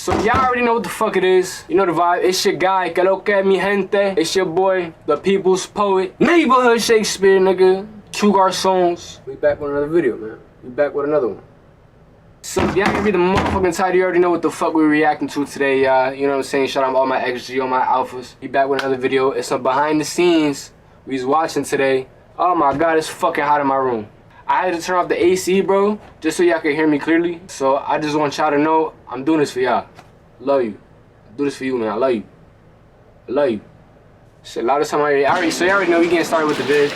So y'all already know what the fuck it is. You know the vibe. It's your guy, que lo que mi gente. It's your boy, the people's poet, neighborhood Shakespeare, nigga. Two Garçons. We back with another video, man. We back with another one. So if y'all can read the motherfucking title, you already know what the fuck we're reacting to today, y'all. You know what I'm saying? Shout out all my XG, all my alphas. We back with another video. It's some behind the scenes we was watching today. Oh my god, it's fucking hot in my room. I had to turn off the AC, bro, just so y'all can hear me clearly. So I just want y'all to know I'm doing this for y'all. Love you. I do this for you, man. I love you. I love you. Shit, a lot of time so you already know we getting started with the vid.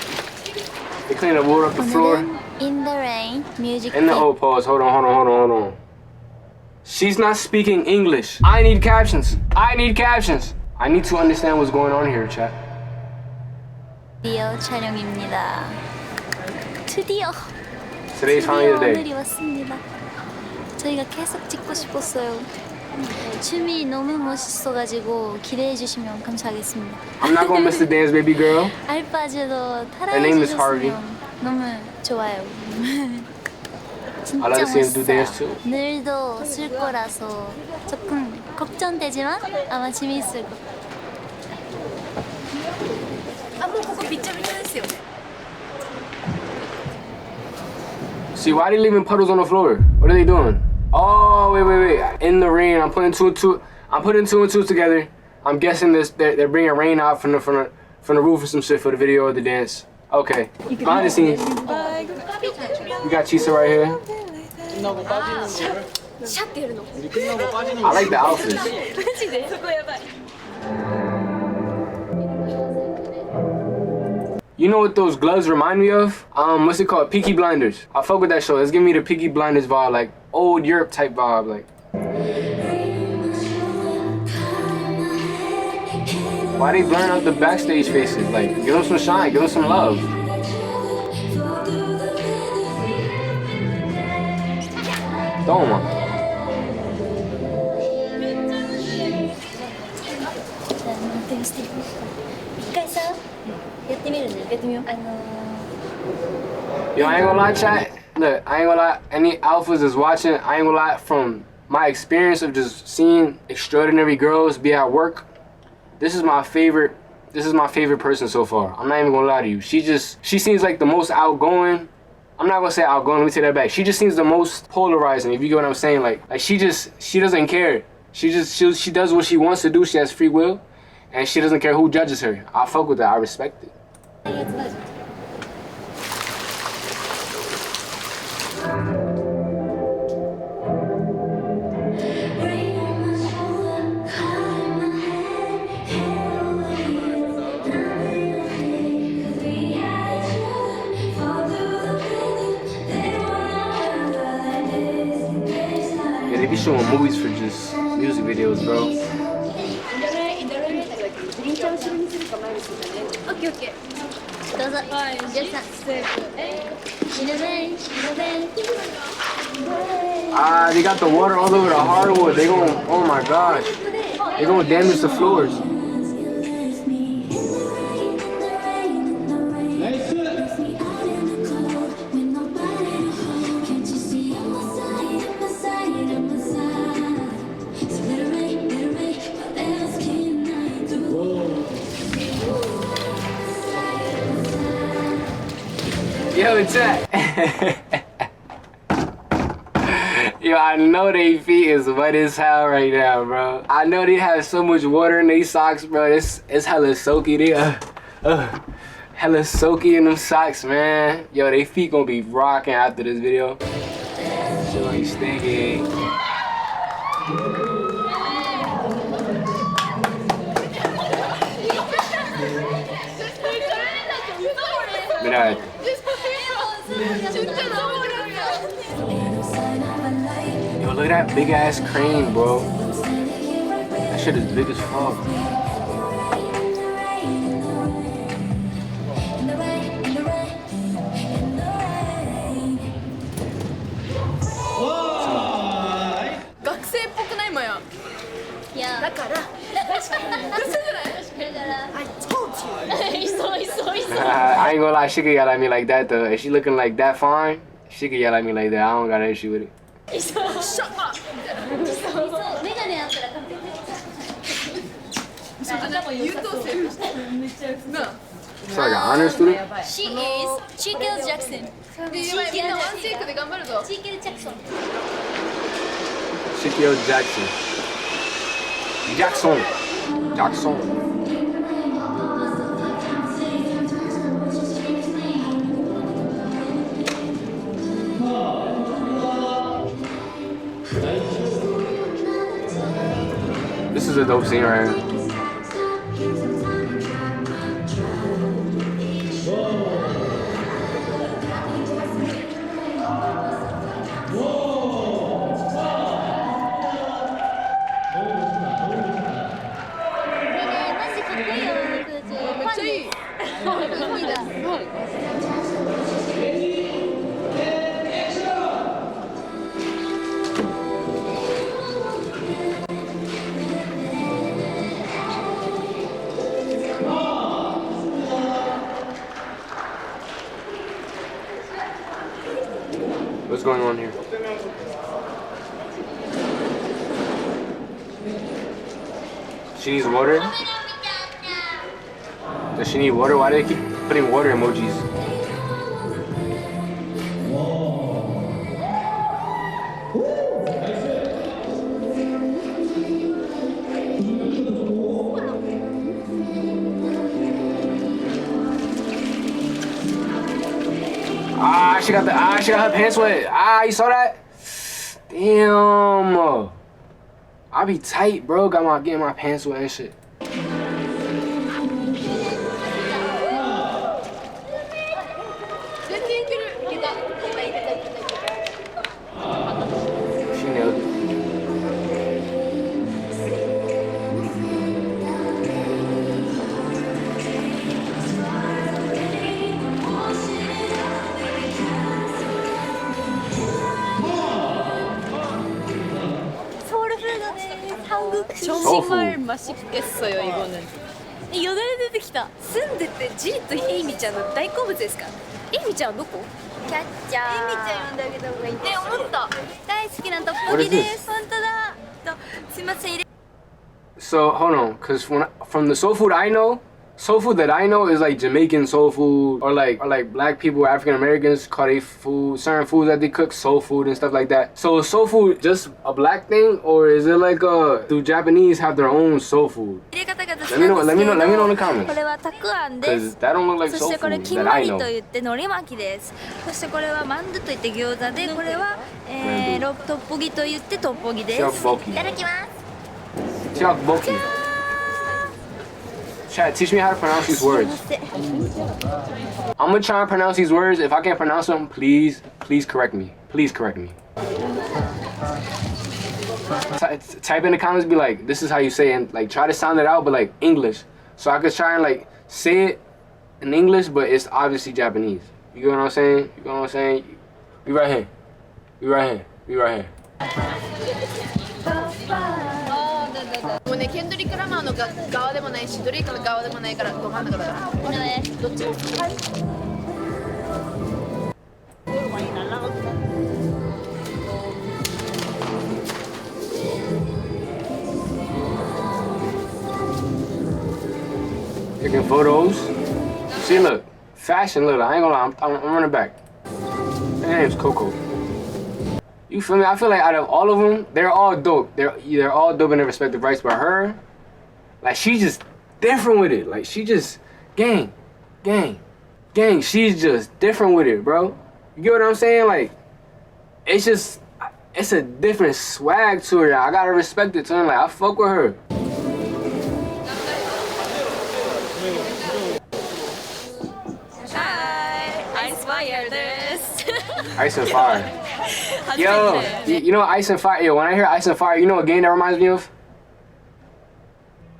They clean the water up the floor. In the rain, music. In the old pause. Hold on. She's not speaking English. I need captions. I need to understand what's going on here, chat. 드디어 촬영입니다. 드디어. Today's finally the day. 오늘이 왔습니다. 저희가 계속 찍고 싶었어요. 춤이 너무 멋있어가지고 기대해 주시면 감사하겠습니다. I'm not gonna miss the dance, baby girl. 알바지도 Her name is Harvey. 따라해 주셨으면 너무 좋아요. 진짜 I like to see him do 멋있어요. dance too. 늘도 쓸 거라서 조금 걱정되지만 아마 재미있을 것 같아요. See, why are they leaving puddles on the floor? What are they doing? Oh, wait. In the rain, I'm putting two and two together. I'm guessing they're bringing rain out from the roof or some shit for the video or the dance. Okay, behind the scenes. We got Chisa right here. I like the outfits. You know what those gloves remind me of? What's it called? Peaky Blinders. I fuck with that show. It's giving me the Peaky Blinders vibe, like old Europe type vibe, like. Why they blurring out the backstage faces? Like, give them some shine, give them some love. Toma. Yo, I ain't gonna lie, chat. Look, I ain't gonna lie. Any alphas is watching. I ain't gonna lie. From my experience of just seeing extraordinary girls be at work, this is my favorite person so far. I'm not even gonna lie to you. She seems like the most outgoing. I'm not gonna say outgoing. Let me take that back. She just seems the most polarizing. If you get what I'm saying, like she doesn't care. She does what she wants to do. She has free will, and she doesn't care who judges her. I fuck with that. I respect it. Yeah, they be showing movies for just music videos, bro. Okay. Ah, they got the water all over the hardwood. They gon', oh my gosh, they gonna damage the floors. Yo, chat. Yo, I know they feet is wet as hell right now, bro. I know they have so much water in their socks, bro. It's hella soaky. They hella soaky in them socks, man. Yo, they feet gonna be rocking after this video. Shit gonna be stinky. Look at that. Yo, look at that big ass crane, bro. That shit is big as fuck. I ain't gonna lie, she could yell at me like that though. If she looking like that fine, she could yell at me like that. I don't got an issue with it. Shut up! So like an honor student? She is Chikel Jackson. Chikel Jackson. Shaquille Jackson. Jackson. Jackson. This is a dope scene right here. What's going on here? She needs water? Does she need water? Why do they keep putting water emojis? She got her pants wet. You saw that? Damn. I be tight, bro. Getting my pants wet and shit. She nailed it. 정말 맛있겠어요 이거는.よだれ出てきた。住んでてジーとエイミちゃんの大好物ですか？エイミちゃんはどこ？キャッチャー。エイミちゃん呼んであげた方がいいって思った。大好きなトッポギです。本当だ。すいません。So hold on, cause from the soul food I know, soul food that I know is like Jamaican soul food, or like black people, African Americans call they food, certain foods that they cook soul food and stuff like that. So is soul food just a black thing, or is it like do Japanese have their own soul food? Let me know in the comments. これはたくあんで Cause す。 that don't look like そし soul てこれ food 金 that ま I りと know. 言って海苔巻きです。そしてこれはマンドと言って餃子で、これは、トッポギと言ってトッポギです。いただきます。 Tteokbokki. Chat, teach me how to pronounce these words. I'm gonna try and pronounce these words. If I can't pronounce them, please correct me. Please correct me. Type in the comments, be like, this is how you say it, and like try to sound it out, but like English. So I could try and like say it in English, but it's obviously Japanese. You get what I'm saying? You get what I'm saying? Be right here. Be right here. Be right here. もうね、ケンドリック・ラマーの側でもないし、ドレイクの側でもないからど真ん中だから。これね、どっちも。Taking photos. See, look, fashion. Look, I ain't gonna lie. I'm running back. Her name's Coco. You feel me? I feel like out of all of them, they're all dope. They're all dope in their respective rights. But her, like, she's just different with it. Like, she just gang. She's just different with it, bro. You get what I'm saying? Like, it's a different swag to her. I gotta respect it to her. Like, I fuck with her. Ice and Fire. Yo, you know Ice and Fire? Yo, when I hear Ice and Fire, you know what game that reminds me of?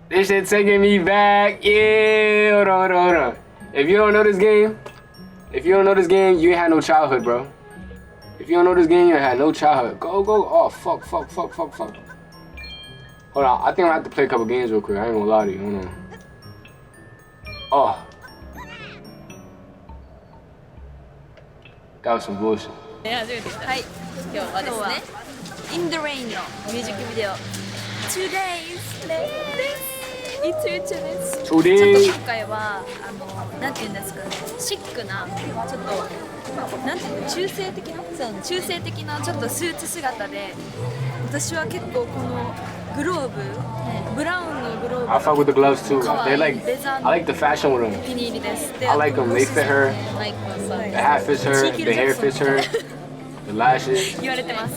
This shit taking me back. Yeah, hold on. If you don't know this game, you ain't had no childhood, bro. If you don't know this game, you ain't had no childhood. Go. Oh, fuck. Hold on, I think I have to play a couple games real quick. I ain't gonna lie to you. Hold on. Oh. That was some bullshit. はい、今日はですね、インドレインのミュージックビデオ Today's Day です。です。ちょっと Today 今回はなんていうんですかね、シックなちょっとなんていうの、中性的な、中性的なちょっとスーツ姿で、私は結構このグローブ、ブラウンのグローブ I fuck with the gloves too. 可 They 愛い like レザー I の like the fashion with お them. 気に入りです。で I like them. They fit her. The hat fits her. The hair fits her. The lashes. 言われてます。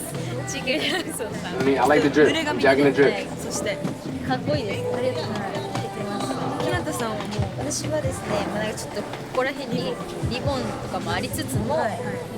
チーク・ジャクソンさん。 I mean, I like the drip. 濡れ I'm 髪 jacking the で、は drip. い、そしてかっこいいです。ありがとうございます。ひなたさんはもう私はですね、まあ、なんかちょっとここら辺にリボンとかもありつつも、で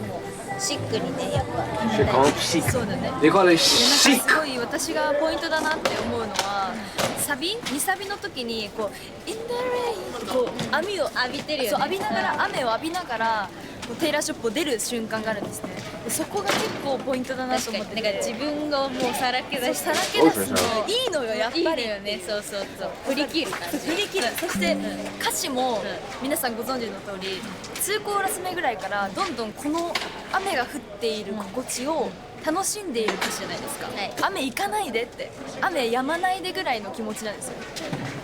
もシックにね、やっぱ Shit called chic. そうだね。 They call it なん chic. かすごい私がポイントだなって思うのは、サビ2サビの時にこう「In the rain」ってこう網を浴びてるよね。そう浴びながら、雨を浴びながらこうテイラーショップを出る瞬間があるんですね。でそこが結構ポイントだなと確かに、思ってて、なんか自分がもうさらけそう出してさらけ出すのいいのよ、やっいいぱり。のよね、そうそうそう、振り切る感じ。振り切る。そして歌詞も皆さんご存知の通り、2コーラス目ぐらいからどんどんこの雨が降っている心地を楽しんでいる歌詞じゃないですか、はい、雨行かないでって、雨止まないでぐらいの気持ちなんですよ。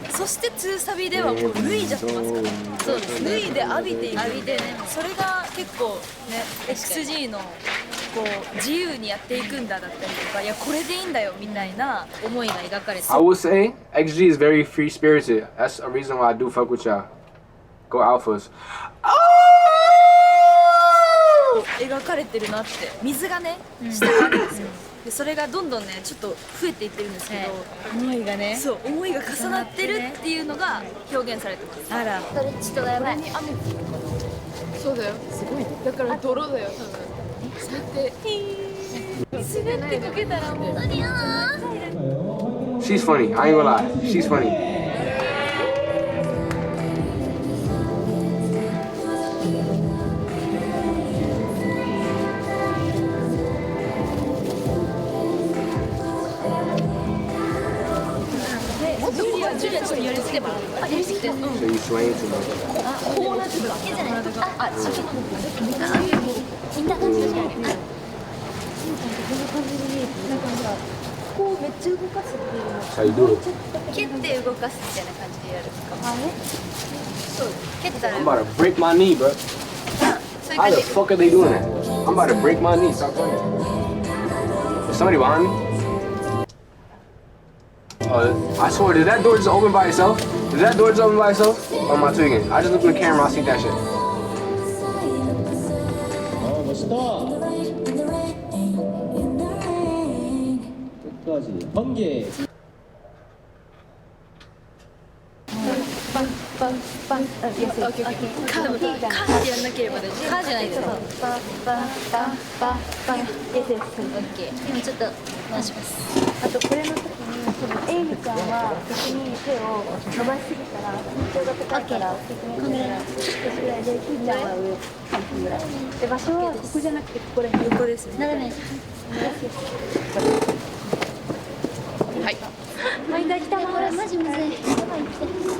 そして2サビではもう脱いじゃってますから、そうですね、脱いで浴びていく、浴びてね、それが結構ね XG のこう自由にやっていくんだだったりとか、いやこれでいいんだよみたいな思いが描かれて I will say XG is very free spirited. That's a reason why I do fuck with y'all. Go Alphas. 描かれてるなって、水がね下があるんですよ。でそれがどんどんねちょっと増えていってるんですけど、思いがね、そう思いが重なってるっていうのが表現されてます。あら、それちょっとやばい。そうだよ、すごいね。だから泥だよ、多分。そうやって滑ってこけたらもう何やな。 She's funny. I ain't gonna lie. She's funny. So you swaying too much. こうなってた。あ、違う。見た感じが違う。こうめっちゃ動かすっていうの。 That's how you do it. 蹴って動かすみたいな感じでやるか。あれ？そう。蹴ったら。 I'm about to break my knee, bro. そういう How 感 the じ。 fuck are they doing that? I'm about to break my knee. Stop playing. Is somebody behind me? I swear, did that door just open by itself? Did that door just open by itself? Or am I tweaking? I just looked in the camera, I seen that shit. 끝까지 번개. カーってやんなければ大丈夫。カーじゃないですか。今ちょっと回します。あとこれの時にエイミちゃんは逆に手を伸ばしすぎたら身長が高いから大きく見えるから少しぐらいで、キーちゃんは上3分ぐらいで、場所はここじゃなくてここら辺、横ですね。斜め。はい。間来たこれマジむずい。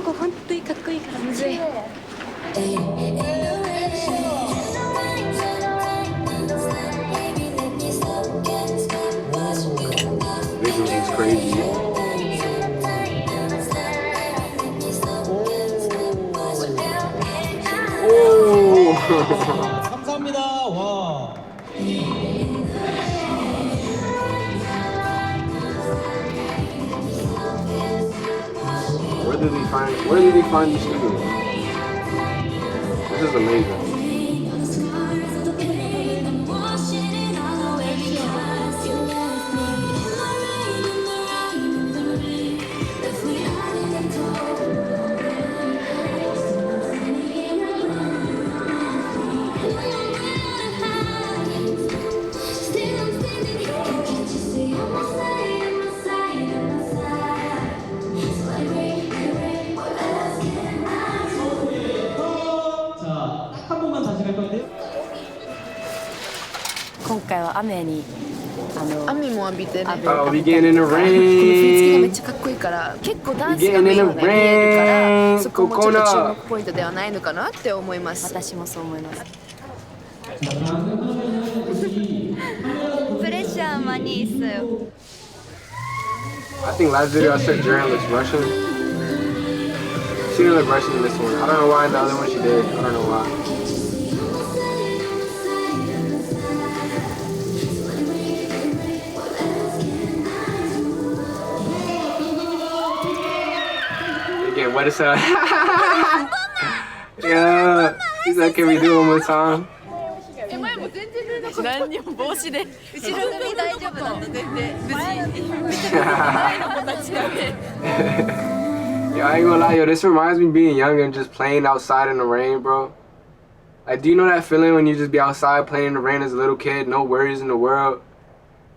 ここ本当にかっこいいからむずい。 Visuals is crazy. Oh! 감사합니다. 와. Where did they find these studios? This is amazing. 자, 딱 한 번만 다시 갈 건데요. 今回は雨に雨も浴びてね。 Oh, we getting in the この振り付けがめっ rain. ちゃかっこいいから結構ダンスがメインが見えるからそこもちょっと注目ポイントではないのかなって思います。私もそう思います。プレッシャーマニース。 I think last video I said Jaren looks Russian. She didn't look Russian in this one. I don't know why in the other one she did. I don't know why. Again, what is that? Yeah. He said, can we do it one more time? 何にも帽子で後ろ髪大丈夫なんで全然無事前の子たちだね Yo, I ain't gonna lie, yo, this reminds me of being young and just playing outside in the rain, bro. Like, do you know that feeling when you just be outside playing in the rain as a little kid, no worries in the world?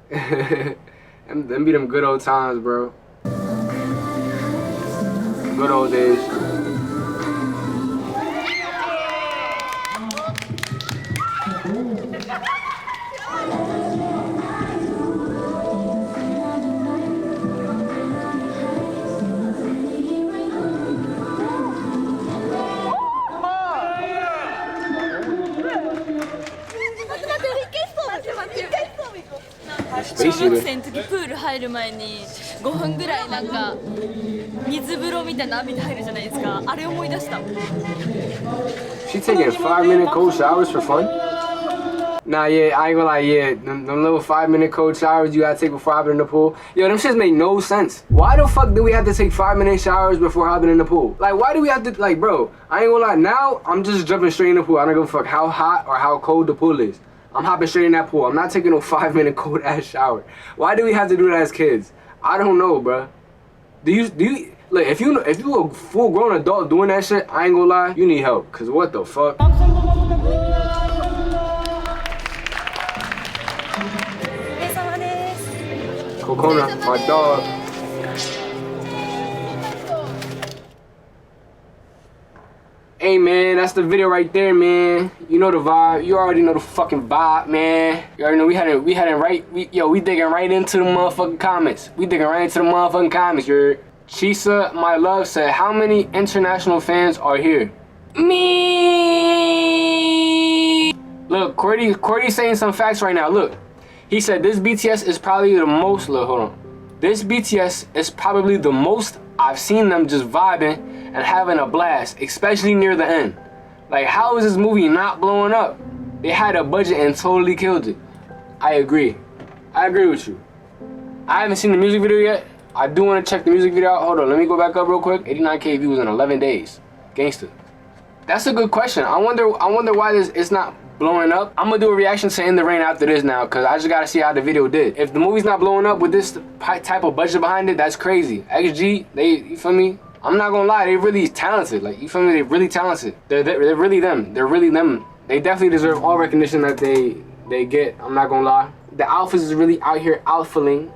Them be them good old times, bro. Good old days. Space 小学生の時プール入る前に5分ぐらいなんか水風呂みたいな浴びて入るじゃないですか。あれ思い出した。 She taking 5-minute cold showers for fun? Nah, yeah, I ain't gonna lie, yeah. Them little 5-minute cold showers you gotta take before hopping in the pool. Yo, them shits make no sense. Why the fuck do we have to take 5-minute showers before hopping in the pool? Like, why do we have to, like, bro, I ain't gonna lie, now I'm just jumping straight in the pool. I don't give a fuck how hot or how cold the pool is. I'm hopping straight in that pool. I'm not taking no 5-minute cold ass shower. Why do we have to do that as kids? I don't know, bro. Do you look, if you a full grown adult doing that shit, I ain't gonna lie, you need help. Cause what the fuck? Kokona, my dog. Hey man, that's the video right there, man. You know the vibe. You already know the fucking vibe, man. You already know we digging right into the motherfucking comments. We digging right into the motherfucking comments. Chisa, my love, said, how many international fans are here? Me. Look, Cordy's saying some facts right now. Look, he said this BTS is probably the most. Look, hold on. This BTS is probably the most I've seen them just vibing and having a blast, especially near the end. Like, how is this movie not blowing up? They had a budget and totally killed it. I agree. I agree with you. I haven't seen the music video yet. I do want to check the music video out. Hold on, let me go back up real quick. 89K views in 11 days. Gangsta. That's a good question. I wonder why it's not blowing up. I'm gonna do a reaction to In the Rain after this now, because I just gotta see how the video did. If the movie's not blowing up with this type of budget behind it, that's crazy. XG, you feel me? I'm not gonna lie, they really talented. Like, you feel me? They're really talented. They're really them. They're really them. They definitely deserve all recognition that they get. I'm not gonna lie. The alphas is really out here alphaing.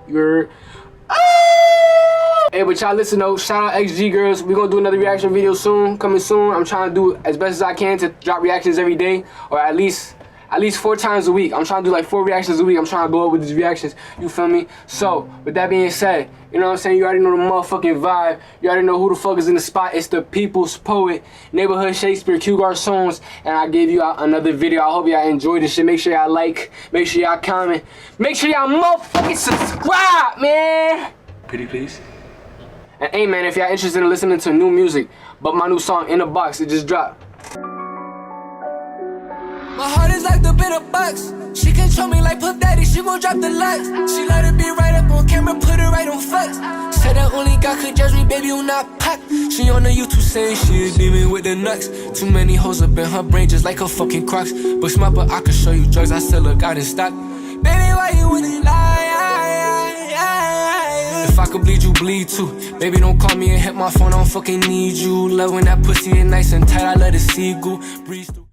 Hey, but y'all listen though, shout out XG girls. We're gonna do another reaction video soon, coming soon. I'm trying to do as best as I can to drop reactions every day, or at least 4 times a week. I'm trying to do like 4 reactions a week. I'm trying to blow up with these reactions, you feel me? So, with that being said, you know what I'm saying? You already know the motherfucking vibe. You already know who the fuck is in the spot. It's the people's poet, Neighborhood Shakespeare, xgalx, and I gave you out another video. I hope y'all enjoyed this shit. Make sure y'all like, make sure y'all comment, make sure y'all motherfucking subscribe, man. Pretty please. And hey man, if y'all interested in listening to new music, but my new song In the Box, it just dropped. My heart is locked up in a box. She control me like Puff Daddy, she gon' drop the locks. She let it be right up on camera, put it right on flex. Said that only God could judge me, baby, you not pop. She on the YouTube saying she a demon with the nuts. Too many hoes up in her brain just like her fucking Crocs. Bush my butt, I could show you drugs, I still look out in stock. Baby, why you wouldn't lie? If I could bleed, you bleed too. Baby, don't call me and hit my phone, I don't fucking need you. Love when that pussy is nice and tight, I let it see go. Breeze through.